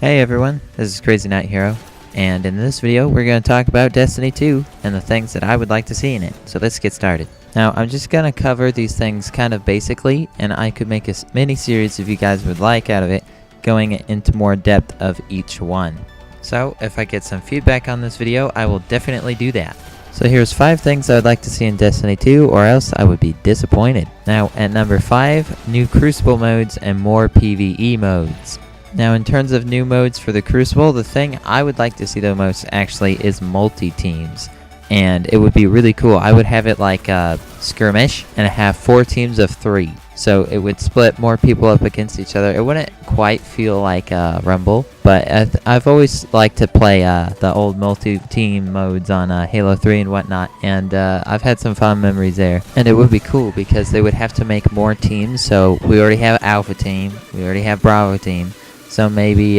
Hey everyone, this is CrazyKnightHero, and in this video we're going to talk about Destiny 2 and the things that I would like to see in it. So let's get started. Now I'm just going to cover these things kind of basically, and I could make a mini series if you guys would like out of it, going into more depth of each one. So if I get some feedback on this video, I will definitely do that. So here's 5 things I would like to see in Destiny 2, or else I would be disappointed. Now at number 5, new Crucible modes and more PvE modes. Now in terms of new modes for the Crucible, the thing I would like to see the most actually is multi-teams. And it would be really cool. I would have it like a skirmish and have 4 teams of 3. So it would split more people up against each other. It wouldn't quite feel like Rumble, but I've always liked to play the old multi-team modes on Halo 3 and whatnot, and I've had some fond memories there. And it would be cool because they would have to make more teams. So we already have Alpha Team, we already have Bravo Team, so maybe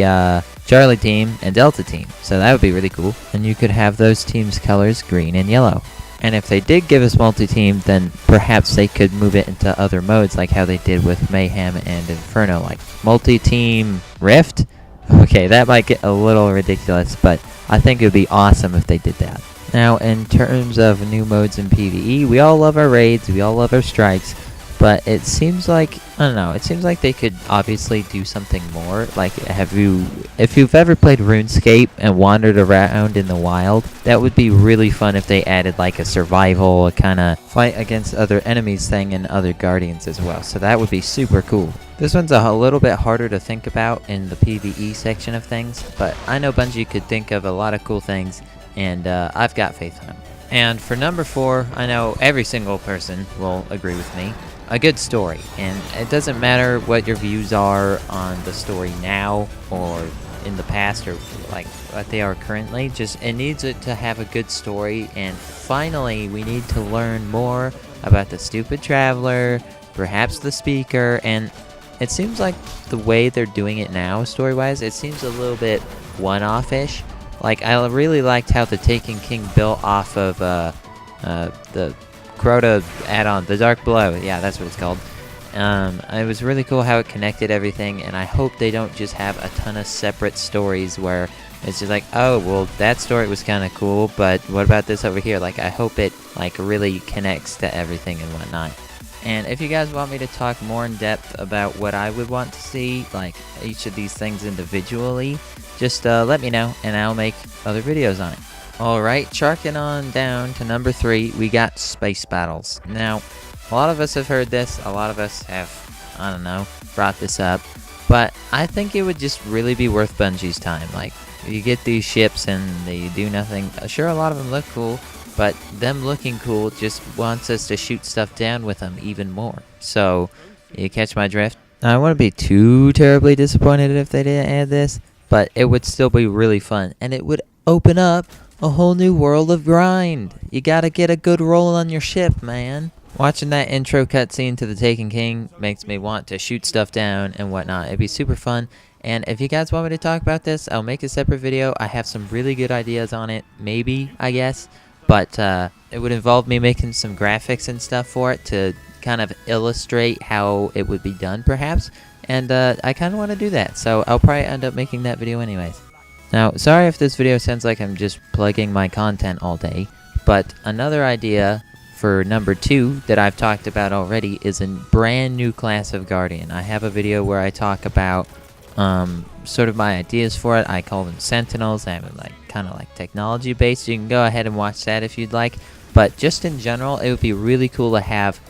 Charlie Team and Delta Team. So that would be really cool. And you could have those teams' colors green and yellow. And if they did give us multi-team, then perhaps they could move it into other modes like how they did with Mayhem and Inferno, like multi-team Rift. Okay, that might get a little ridiculous, but I think it would be awesome if they did that. Now, in terms of new modes in PvE, we all love our raids, we all love our strikes, but it seems like, I don't know, it seems like they could obviously do something more. Like, if you've ever played RuneScape and wandered around in the wild, that would be really fun if they added like a survival, a kind of fight against other enemies thing and other guardians as well. So that would be super cool. This one's a little bit harder to think about in the PvE section of things, but I know Bungie could think of a lot of cool things, and I've got faith in them. And for number 4, I know every single person will agree with me. A good story, and it doesn't matter what your views are on the story now or in the past or like what they are currently, just it needs it to have a good story. And finally we need to learn more about the stupid traveler, perhaps the speaker, and it seems like the way they're doing it now story wise, it seems a little bit one-off-ish. Like, I really liked how the Taken King built off of the Crota add-on, the Dark Below, yeah, that's what it's called. It was really cool how it connected everything, and I hope they don't just have a ton of separate stories where it's just like, oh, well, that story was kind of cool, but what about this over here? Like, I hope it like really connects to everything and whatnot. And if you guys want me to talk more in depth about what I would want to see, like each of these things individually, just let me know, and I'll make other videos on it. Alright, charking on down to number 3, we got space battles. Now, a lot of us have heard this, a lot of us have, I don't know, brought this up, but I think it would just really be worth Bungie's time. Like, you get these ships and they do nothing. Sure, a lot of them look cool, but them looking cool just wants us to shoot stuff down with them even more. So, you catch my drift? I wouldn't be too terribly disappointed if they didn't add this, but it would still be really fun, and it would open up a whole new world of grind. You gotta get a good roll on your ship, man. Watching that intro cutscene to the Taken King makes me want to shoot stuff down and whatnot. It'd be super fun. And if you guys want me to talk about this, I'll make a separate video. I have some really good ideas on it, maybe, I guess. But it would involve me making some graphics and stuff for it to kind of illustrate how it would be done, perhaps. And I kind of want to do that, so I'll probably end up making that video anyways. Now, sorry if this video sounds like I'm just plugging my content all day, but another idea for number 2 that I've talked about already is a brand new class of Guardian. I have a video where I talk about sort of my ideas for it. I call them Sentinels. I'm like kind of like technology based. You can go ahead and watch that if you'd like. But just in general, it would be really cool to have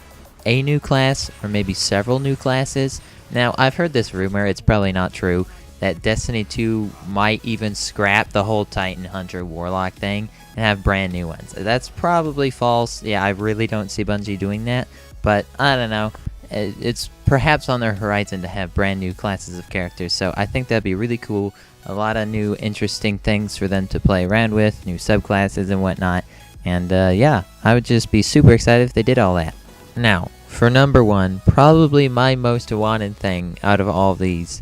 a new class or maybe several new classes. Now, I've heard this rumor, it's probably not true, that Destiny 2 might even scrap the whole Titan Hunter Warlock thing and have brand new ones. That's probably false. Yeah, I really don't see Bungie doing that, but I don't know. It's perhaps on their horizon to have brand new classes of characters, so I think that'd be really cool. A lot of new interesting things for them to play around with, new subclasses and whatnot, and yeah, I would just be super excited if they did all that. Now, for number 1, probably my most wanted thing out of all these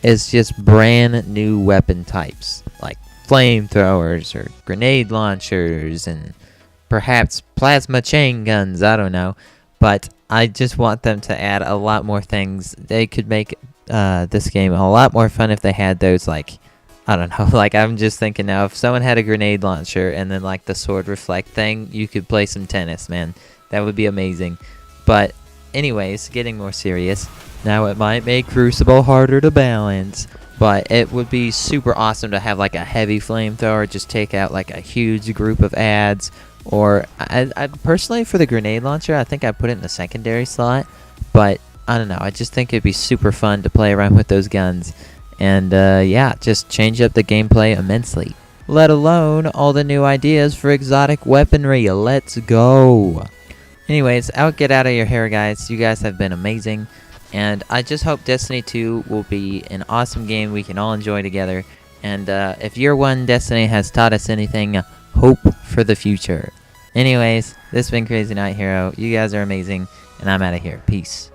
is just brand new weapon types, like flamethrowers or grenade launchers and perhaps plasma chain guns, I don't know. But I just want them to add a lot more things. They could make this game a lot more fun if they had those like I don't know, like, I'm just thinking now, if someone had a grenade launcher and then, like, the sword reflect thing, you could play some tennis, man. That would be amazing. But, anyways, getting more serious, now it might make Crucible harder to balance, but it would be super awesome to have, like, a heavy flamethrower, just take out, like, a huge group of ads, or, I personally, for the grenade launcher, I think I put it in the secondary slot, but, I don't know, I just think it'd be super fun to play around with those guns. And yeah, just change up the gameplay immensely. Let alone all the new ideas for exotic weaponry. Let's go. Anyways, I'll get out of your hair, guys. You guys have been amazing. And I just hope Destiny 2 will be an awesome game we can all enjoy together. And if Year 1 Destiny has taught us anything, hope for the future. Anyways, this has been CrazyKnightHero. You guys are amazing. And I'm out of here. Peace.